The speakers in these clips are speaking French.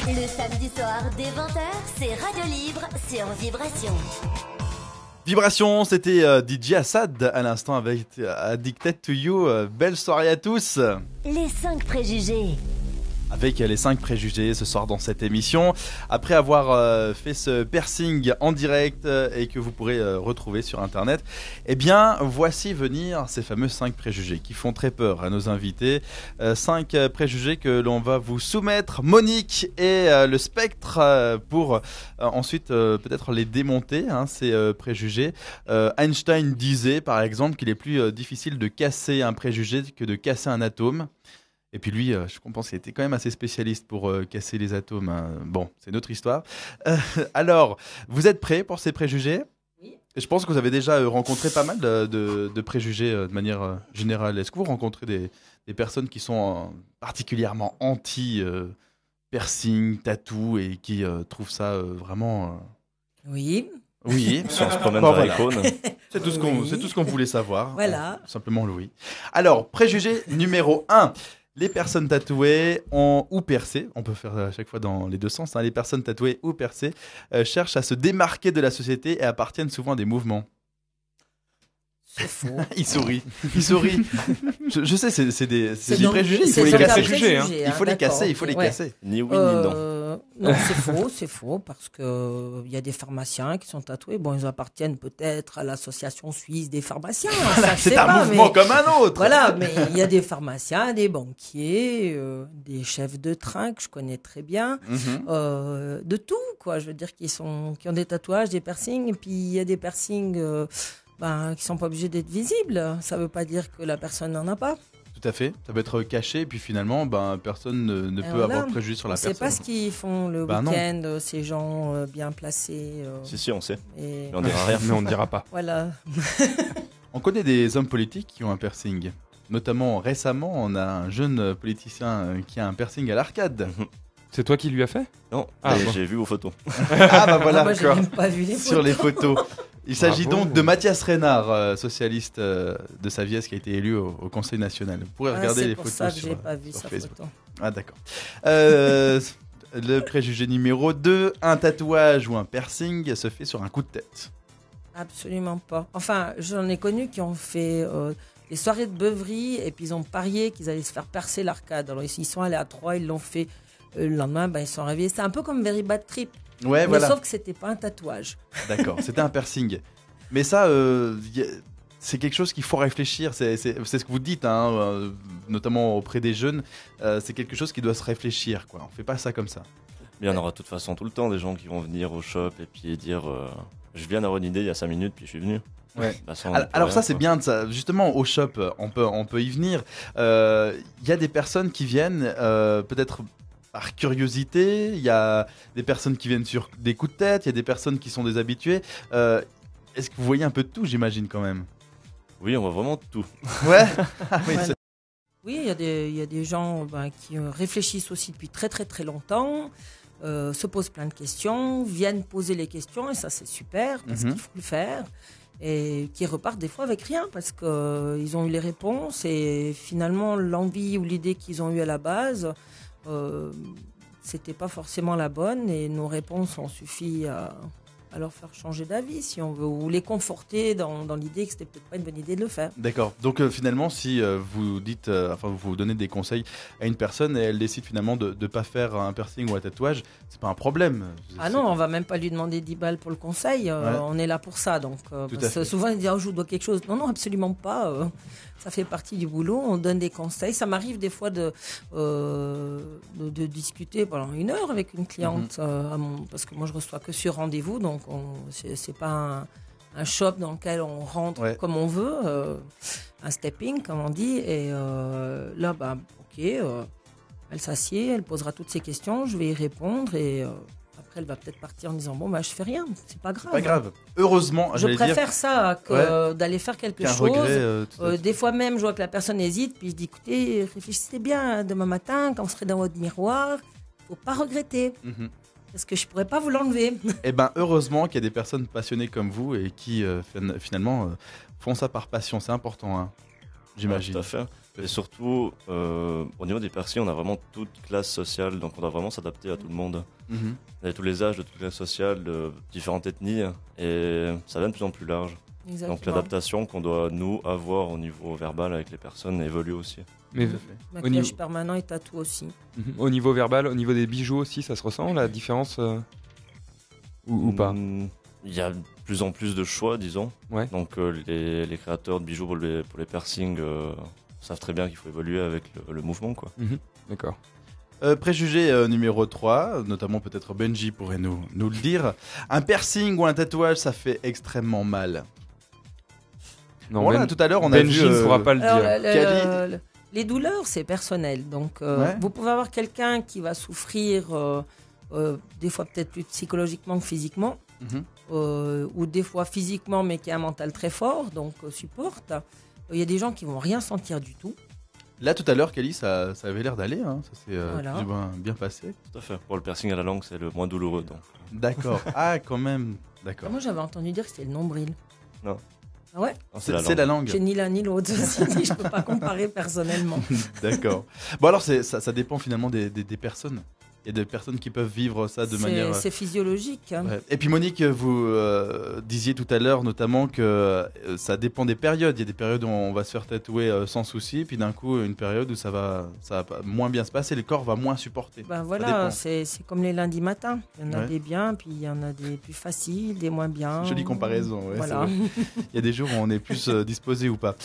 Le samedi soir dès 20h, c'est Radio Libre sur Vibration. Vibration, c'était DJ Assad à l'instant avec Addicted to You. Belle soirée à tous. Les 5 préjugés. Avec les 5 préjugés ce soir dans cette émission. Après avoir fait ce piercing en direct et que vous pourrez retrouver sur internet, eh bien voici venir ces fameux 5 préjugés qui font très peur à nos invités. 5 préjugés que l'on va vous soumettre, Monique et le Spectre, pour ensuite peut-être les démonter, ces préjugés. Einstein disait par exemple qu'il est plus difficile de casser un préjugé que de casser un atome. Et puis lui, je pense qu'il était quand même assez spécialiste pour casser les atomes. Hein. Bon, c'est une autre histoire. Alors, vous êtes prêts pour ces préjugés ? Oui. Et je pense que vous avez déjà rencontré pas mal de préjugés de manière générale. Est-ce que vous rencontrez des personnes qui sont particulièrement anti-piercing, tatou et qui trouvent ça vraiment... Oui. Oui, Si on se promène Bon, vers voilà. l'icône. C'est tout ce qu'on voulait savoir. Voilà. Simplement Louis. Alors, préjugé numéro 1. Les personnes tatouées ou percées, on peut faire à chaque fois dans les deux sens, les personnes tatouées ou percées cherchent à se démarquer de la société et appartiennent souvent à des mouvements. C'est faux. Il sourit. Je sais, c'est des donc- préjugés, il c'est faut les donc un casser. préjugé, Il faut les d'accord. casser, il faut les Ouais. casser. Ni oui, ni non. Non, c'est faux, parce que il y a des pharmaciens qui sont tatoués. Bon, ils appartiennent peut-être à l'association suisse des pharmaciens. Ça, je C'est sais un pas, mouvement mais- comme un autre. Voilà, mais il y a des pharmaciens, des banquiers, des chefs de train que je connais très bien, Mhm. de tout, quoi. Je veux dire qui ont des tatouages, des piercings, et puis il y a des piercings qui sont pas obligés d'être visibles. Ça veut pas dire que la personne n'en a pas. Tout à fait. Ça peut être caché et puis finalement, personne ne peut voilà. avoir de préjugés sur la On sait personne. pas ce qu'ils font le Bah non. week-end, ces gens bien placés. Si, on sait. Et Mais on dira rien. Mais on ne dira pas. voilà. On connaît des hommes politiques qui ont un piercing. Notamment récemment, on a un jeune politicien qui a un piercing à l'arcade. C'est toi qui lui as fait ? Non, Ah, mais bon. j'ai vu vos photos. Ah bah voilà, Moi, j'ai même pas vu les sur photos. les photos. Il s'agit Bravo. donc de Mathias Reynard, socialiste de Saviès, qui a été élu au Conseil national. Vous pourrez regarder c'est les pour photos ça que sur, j'ai pas vu sur sa Facebook. photo. Ah d'accord. Le préjugé numéro 2, un tatouage ou un piercing se fait sur un coup de tête. Absolument pas. Enfin, j'en ai connu qui ont fait des soirées de beuverie et puis ils ont parié qu'ils allaient se faire percer l'arcade. Alors ils sont allés à 3, ils l'ont fait. Le lendemain, ils sont réveillés. C'est un peu comme Very Bad Trip. Ouais, Mais voilà. sauf que c'était pas un tatouage. D'accord, c'était un piercing. Mais ça, c'est quelque chose qu'il faut réfléchir. C'est ce que vous dites, notamment auprès des jeunes. C'est quelque chose qui doit se réfléchir, quoi. On fait pas ça comme ça. Mais il y en aura de toute façon tout le temps des gens qui vont venir au shop et puis dire je viens d'avoir une idée il y a 5 minutes puis je suis venu. Ouais. Bah, ça, on peut Alors rien, ça, c'est quoi. bien de ça. Justement, au shop, on peut y venir. Il y a des personnes qui viennent peut-être par curiosité. Il y a des personnes qui viennent sur des coups de tête. Il y a des personnes qui sont des habitués. Est-ce que vous voyez un peu de tout, j'imagine, quand même? Oui, on voit vraiment tout. Ouais. Ah oui, Voilà. c'est- Oui, il y a des gens qui réfléchissent aussi depuis très très très longtemps, se posent plein de questions, viennent poser les questions et ça c'est super parce Mhm. qu'il faut le faire et qui repartent des fois avec rien parce qu'ils ont eu les réponses et finalement l'envie ou l'idée qu'ils ont eue à la base, c'était pas forcément la bonne et nos réponses ont suffi à leur faire changer d'avis si on veut ou les conforter dans l'idée que c'était peut-être pas une bonne idée de le faire. D'accord. Donc finalement, si vous dites, vous donnez des conseils à une personne et elle décide finalement de ne pas faire un piercing ou un tatouage, c'est pas un problème. Ah non, on va même pas lui demander 10 balles pour le conseil. Ouais. On est là pour ça. Donc, Tout à parce que fait. souvent, ils disent je vous dois quelque chose. Non, non, absolument pas. Ça fait partie du boulot. On donne des conseils. Ça m'arrive des fois de discuter pendant 1 heure avec une cliente. Parce que moi, je reçois que sur rendez-vous. Donc, c'est pas un shop dans lequel on rentre Ouais. comme on veut. Un stepping, comme on dit. Et là, ok. Elle s'assied, elle posera toutes ses questions, je vais y répondre et après elle va peut-être partir en disant je fais rien, c'est pas grave. Pas grave. Heureusement, Je j'allais dire préfère ça que d'aller faire quelque qu'un chose. regret. tout à fait. Des fois même, je vois que la personne hésite, puis je dis écoutez, réfléchissez bien demain matin quand vous serez dans votre miroir, faut pas regretter Mhm. parce que je pourrais pas vous l'enlever. Eh ben, heureusement qu'il y a des personnes passionnées comme vous et qui finalement font ça par passion. C'est important, hein, Ouais, j'imagine. tout à fait. Et surtout, au niveau des piercings, on a vraiment toute classe sociale, donc on doit vraiment s'adapter à tout le monde. Mhm. On a tous les âges, de toutes les classes sociales, de différentes ethnies, et ça devient de plus en plus large. Exactement. Donc l'adaptation qu'on doit, nous, avoir au niveau verbal avec les personnes évolue aussi. Mais Tout à fait. Maquillage niveau- permanent et tatou aussi. au niveau verbal, au niveau des bijoux aussi, ça se ressent la différence ou pas? Il y a de plus en plus de choix, disons. Ouais. Donc les créateurs de bijoux pour les piercings savent très bien qu'il faut évoluer avec le mouvement, quoi. D'accord. Préjugé numéro 3, notamment peut-être Benji pourrait nous le dire. Un piercing ou un tatouage, ça fait extrêmement mal. Non, Bon, là, tout à l'heure, on a Benji vu... ne pourra pas le Alors, dire. Cali- les douleurs, c'est personnel. Donc, Ouais. vous pouvez avoir quelqu'un qui va souffrir, des fois peut-être plus psychologiquement que physiquement, Mhm. ou des fois physiquement, mais qui a un mental très fort, donc supporte. Il y a des gens qui vont rien sentir du tout. Là, tout à l'heure, Kelly, ça avait l'air d'aller. Hein. Ça s'est Voilà. plus ou moins bien passé. Tout à fait. Pour le piercing à la langue, c'est le moins douloureux. Donc. D'accord. Ah, quand même. D'accord. Moi, j'avais entendu dire que c'était le nombril. Non. Ah ouais. Non, C'est la langue. J'ai ni l'un ni l'autre. Ceci dit, je peux pas comparer personnellement. D'accord. Bon, alors, ça dépend finalement des personnes. Il y a des personnes qui peuvent vivre ça de manière... C'est physiologique. Hein. Ouais. Et puis Monique, vous disiez tout à l'heure notamment que ça dépend des périodes. Il y a des périodes où on va se faire tatouer sans souci, puis d'un coup une période où ça va moins bien se passer, le corps va moins supporter. Ben Ça voilà, dépend. c'est comme les lundis matins. Il y en a Ouais. des biens, puis il y en a des plus faciles, des moins bien. Jolie comparaison. Ouais, Voilà. c'est vrai. Il y a des jours où on est plus disposé ou pas.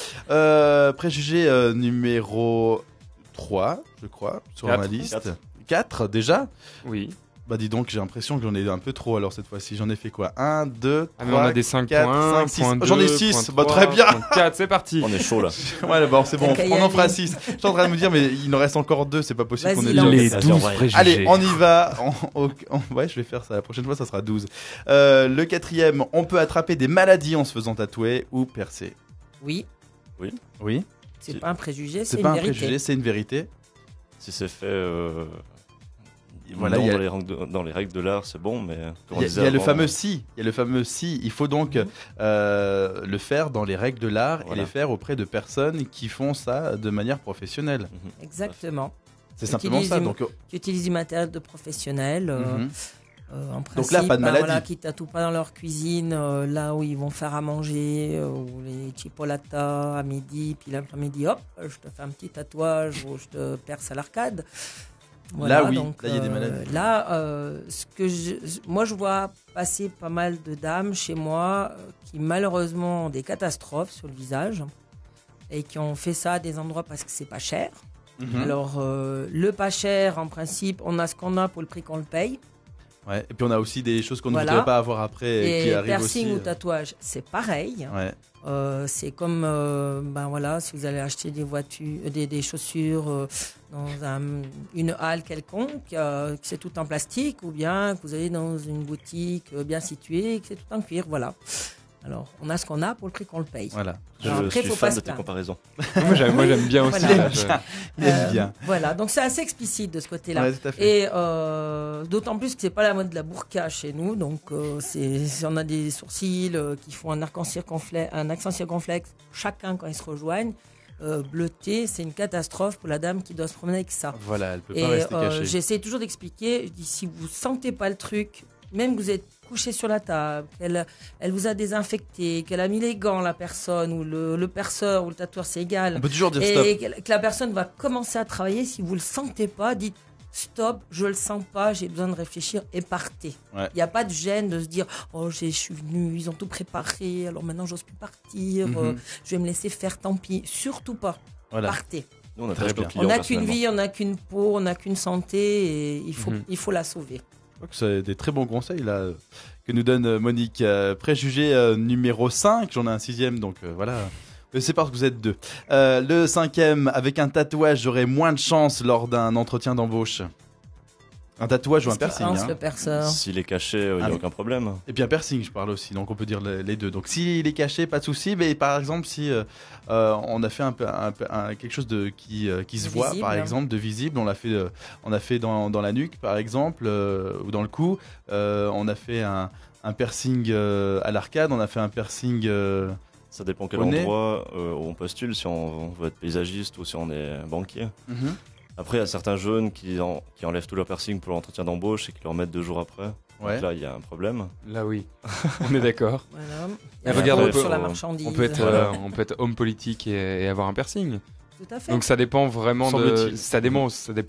Préjugé numéro 3, je crois, sur Quatre. ma liste. 4 déjà. Oui. Bah dis donc, j'ai l'impression que j'en ai un peu trop alors cette fois-ci. J'en ai fait quoi 1, 2, 3, Ah, mais on a des 5 4, points, 5, 6. point 2, J'en ai 6, point bah 3, très bien. point 4, c'est parti. On est chaud là. Ouais, bon, c'est bon, T'as qu'à y on en fera aller. 6. Je suis en train de me dire, mais il en reste encore 2, c'est pas possible qu'on ait Vas-y, déjà lance. fait Les ça. 12 Allez, préjugés. Allez, on y va. Ouais, je vais faire ça. La prochaine fois, ça sera 12. Le 4e, on peut attraper des maladies en se faisant tatouer ou percer. Oui, Oui, c'est Si. pas un préjugé, c'est c'est pas une un vérité. préjugé, c'est une vérité. Si c'est fait Voilà, non, il y a- dans les règles de l'art, c'est bon, mais comme on Il y a disait le avant, fameux si. Il y a le fameux si. Il faut donc le faire dans les règles de l'art et Voilà. les faire auprès de personnes qui font ça de manière professionnelle. Exactement. C'est simplement ça. Donc, Qui utilisent du matériel de professionnels. mhm. En principe, Donc là, pas de maladie. Voilà, qui tatouent pas dans leur cuisine, là où ils vont faire à manger, ou les chipolatas à midi, puis l'après-midi, hop, je te fais un petit tatouage ou je te perce à l'arcade. Là, oui, là, il y a des maladies. Là, moi, je vois passer pas mal de dames chez moi qui malheureusement ont des catastrophes sur le visage et qui ont fait ça à des endroits parce que c'est pas cher. Mhm. Alors, le pas cher, en principe, on a ce qu'on a pour le prix qu'on le paye. Ouais. Et puis on a aussi des choses qu'on ne Voilà. voudrait pas avoir après et qui Et arrivent piercing aussi. ou tatouage, c'est pareil. Ouais. C'est comme, ben voilà, si vous allez acheter des voitures, des chaussures dans une halle quelconque, que c'est tout en plastique, ou bien que vous allez dans une boutique bien située, que c'est tout en cuir, voilà. Alors, on a ce qu'on a pour le prix qu'on le paye. Voilà. Je Alors après, suis faut fan pas de se tes plaindre. comparaisons. Moi, j'aime bien aussi. Voilà. là, je- Il aime bien. Voilà, donc c'est assez explicite de ce côté-là. Ouais, tout à fait. Et d'autant plus que c'est pas la mode de la burqa chez nous, donc on a des sourcils qui font un accent circonflexe chacun quand ils se rejoignent. Bleuté, c'est une catastrophe pour la dame qui doit se promener avec ça. Voilà, elle peut pas Et rester cachée. j'essaie toujours d'expliquer, je dis, si vous sentez pas le truc, même que vous êtes couché sur la table, elle vous a désinfecté, qu'elle a mis les gants, la personne, ou le perceur, ou le tatoueur, c'est égal. On peut toujours dire stop. Et que la personne va commencer à travailler, si vous le sentez pas, dites stop, je le sens pas, j'ai besoin de réfléchir et partez. Il Ouais. n'y a pas de gêne de se dire oh je suis venu, ils ont tout préparé, alors maintenant j'ose plus partir, Mhm. je vais me laisser faire, tant pis. Surtout pas, Voilà. partez. Nous, on Très attache nos bien. clients On n'a qu'une personnellement. vie, on n'a qu'une peau, on n'a qu'une santé et Mhm. il faut la sauver. Je crois que c'est des très bons conseils là que nous donne Monique. Préjugé numéro 5, j'en ai un 6e, donc voilà. C'est parce que vous êtes 2. Le 5e, avec un tatouage, j'aurai moins de chance lors d'un entretien d'embauche. Un tatouage ou un piercing. Lance Hein. le perceur. S'il est caché, il n'y Ah a oui. aucun problème. Et puis un piercing, je parle aussi, donc on peut dire les deux. Donc s'il est caché, pas de souci. Mais par exemple, si on a fait quelque chose qui se voit, Visible. par exemple, de visible, on l'a fait dans la nuque, par exemple, ou dans le cou. On a fait un piercing à l'arcade, on a fait un piercing Ça dépend quel Au nez. endroit où on postule, si on veut être paysagiste ou si on est banquier. Mhm. Après, il y a certains jeunes qui enlèvent tout leur piercing pour l'entretien d'embauche et qui le remettent 2 jours après. Ouais. Donc là, il y a un problème. Là, oui. On est d'accord. Voilà. Et Il y a regarde, la on faute peut- sur la marchandise. On peut être homme politique et avoir un piercing. Tout à fait. Donc ça dépend vraiment Semble-t-il. ça dépend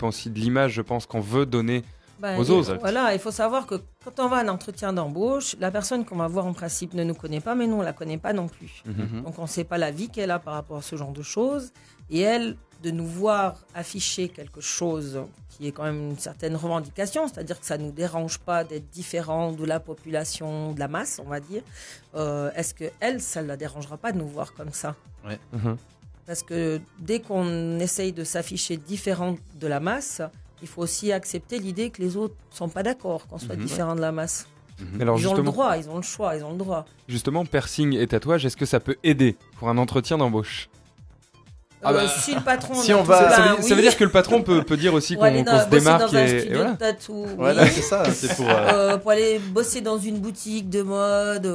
aussi de l'image, je pense, qu'on veut donner. Ben, aux autres. Voilà, il faut savoir que quand on va à un entretien d'embauche, la personne qu'on va voir en principe ne nous connaît pas, mais nous on la connaît pas non plus. Mhm. Donc on ne sait pas la vie qu'elle a par rapport à ce genre de choses. Et elle, de nous voir afficher quelque chose qui est quand même une certaine revendication, c'est-à-dire que ça ne nous dérange pas d'être différent de la population, de la masse, on va dire. Est-ce que elle, ça ne la dérangera pas de nous voir comme ça? Mhm. Parce que dès qu'on essaye de s'afficher différent de la masse, il faut aussi accepter l'idée que les autres ne sont pas d'accord qu'on soit Mhm. différent de la masse. Mais alors Ils ont le justement, droit, ils ont le choix, ils ont le droit. justement, piercing et tatouage, est-ce que ça peut aider pour un entretien d'embauche? Ah bah, Si le patron si en a on tout va- plein, Ça veut dire que le patron peut dire aussi pour aller qu'on se bosser démarque dans un et studio voilà. de tatou, oui. Voilà, c'est ça. C'est Pour aller bosser dans une boutique de mode,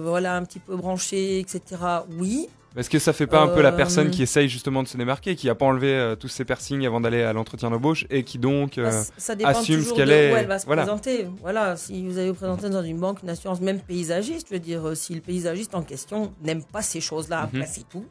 voilà, un petit peu branché, etc. Oui. Est-ce que ça fait pas un peu la Euh, personne qui essaye justement de se démarquer, qui a pas enlevé tous ses piercings avant d'aller à l'entretien d'embauche et qui donc Ça dépend assume toujours ce qu'elle de est, où elle va se voilà. présenter. Voilà, si vous allez vous présenter dans une banque, une assurance, même paysagiste, je veux dire, si le paysagiste en question n'aime pas ces choses-là, après Mhm. c'est tout.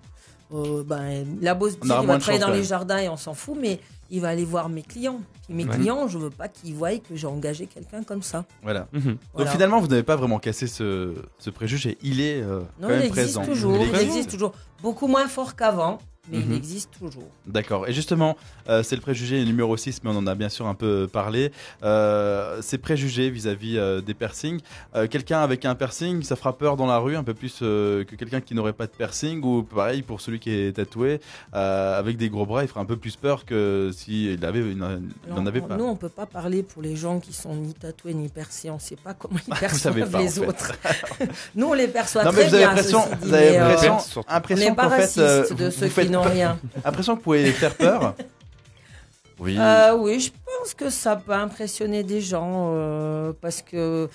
La bosse On aura il moins va de travailler chance, dans quand les même. jardins et on s'en fout, mais il va aller voir mes clients. Puis mes Ouais. clients, je veux pas qu'ils voient que j'ai engagé quelqu'un comme ça. voilà. Mhm. Voilà. Donc finalement, vous n'avez pas vraiment cassé ce préjugé. Il est Non, quand il même existe présent. toujours. Il Il existe toujours. Beaucoup moins fort qu'avant, mais il Mhm. existe toujours. D'accord. Et justement, c'est le préjugé numéro 6, mais on en a bien sûr un peu parlé. Ces préjugés vis-à-vis des piercings. Quelqu'un avec un piercing, ça fera peur dans la rue un peu plus que quelqu'un qui n'aurait pas de piercing. Ou pareil pour celui qui est tatoué, avec des gros bras, il fera un peu plus peur que s'il il n'en avait pas. Nous, on peut pas parler pour les gens qui sont ni tatoués ni percés. On sait pas comment ils Vous savez perçoivent pas, en les fait. autres. Nous, on les perçoit Non, mais très vous avez bien. l'impression, ceci dit, vous avez mais, l'impression, surtout. on n'est impression pas qu'en fait, raciste de vous ceux faites qui n'ont peur- rien. impression que vous pouvez faire peur. Oui, Oui, je pense que ça peut impressionner des gens parce que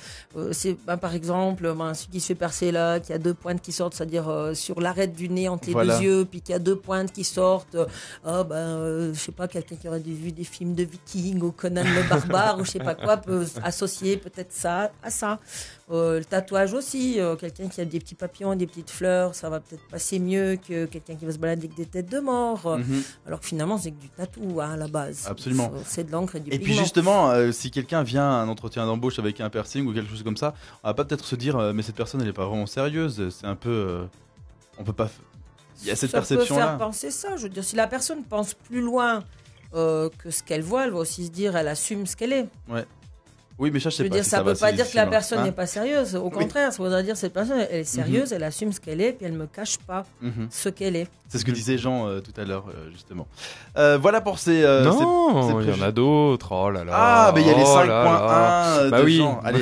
c'est par exemple celui qui se fait percer là, qui a 2 pointes qui sortent, c'est-à-dire sur l'arête du nez entre les Voilà. 2 yeux, puis qui a 2 pointes qui sortent. Je sais pas, quelqu'un qui aurait vu des films de Vikings ou Conan le barbare ou je sais pas quoi peut associer peut-être ça à ça. Le tatouage aussi, quelqu'un qui a des petits papillons, des petites fleurs, ça va peut-être passer mieux que quelqu'un qui va se balader avec des têtes de mort. Mhm. Alors que finalement, c'est que du tatou hein, à la base. Absolument. C'est de l'encre et du Et puis pigment. justement, si quelqu'un vient à un entretien d'embauche avec un piercing ou quelque chose comme ça, on va pas peut-être se dire mais cette personne elle est pas vraiment sérieuse. C'est un peu, on peut pas. Il y a cette ça perception peut là. faire penser ça. Je veux dire, si la personne pense plus loin que ce qu'elle voit, elle va aussi se dire, elle assume ce qu'elle est. Oui, mais ça je Je sais veux pas. dire, si ça va peut pas si dire que la difficilement. personne Hein n'est pas sérieuse. Au contraire, ça voudrait dire que cette personne, elle est sérieuse, elle assume ce qu'elle est, puis elle me cache pas Mhm. ce qu'elle est. C'est ce que disait Jean tout à l'heure justement. Voilà pour ces. non, ces il y en préjugés. a d'autres. Oh là là. Ah, mais il y a les oh 5.1 là là. Bah de oui. Jean. Allez.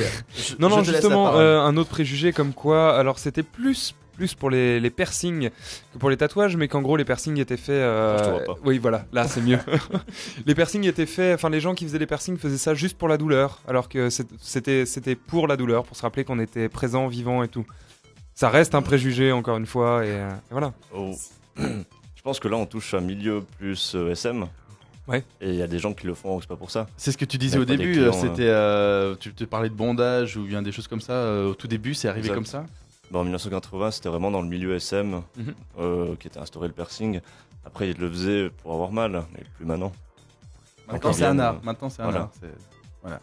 Non, non, je te laisse la justement, parole. un autre préjugé comme quoi, alors c'était plus pour les piercings que pour les tatouages, mais qu'en gros les piercings étaient faits. je te vois pas. Oui, voilà, là c'est mieux. Les piercings étaient faits, enfin les gens qui faisaient les piercings faisaient ça juste pour la douleur, alors que c'était pour la douleur, pour se rappeler qu'on était présent, vivant et tout. Ça reste un préjugé encore une fois, et voilà. Oh. Je pense que là, on touche un milieu plus SM. Ouais. Et il y a des gens qui le font, c'est pas pour ça. C'est ce que tu disais Il y a au pas des début. clients, C'était, tu te parlais de bondage ou bien des choses comme ça. Au tout début, c'est arrivé Exact. comme ça. En 1980, c'était vraiment dans le milieu SM qui était instauré le piercing. Après, ils le faisaient pour avoir mal, mais plus maintenant. Maintenant, Encore c'est un bien, art. Maintenant, c'est un voilà. art. C'est- Voilà.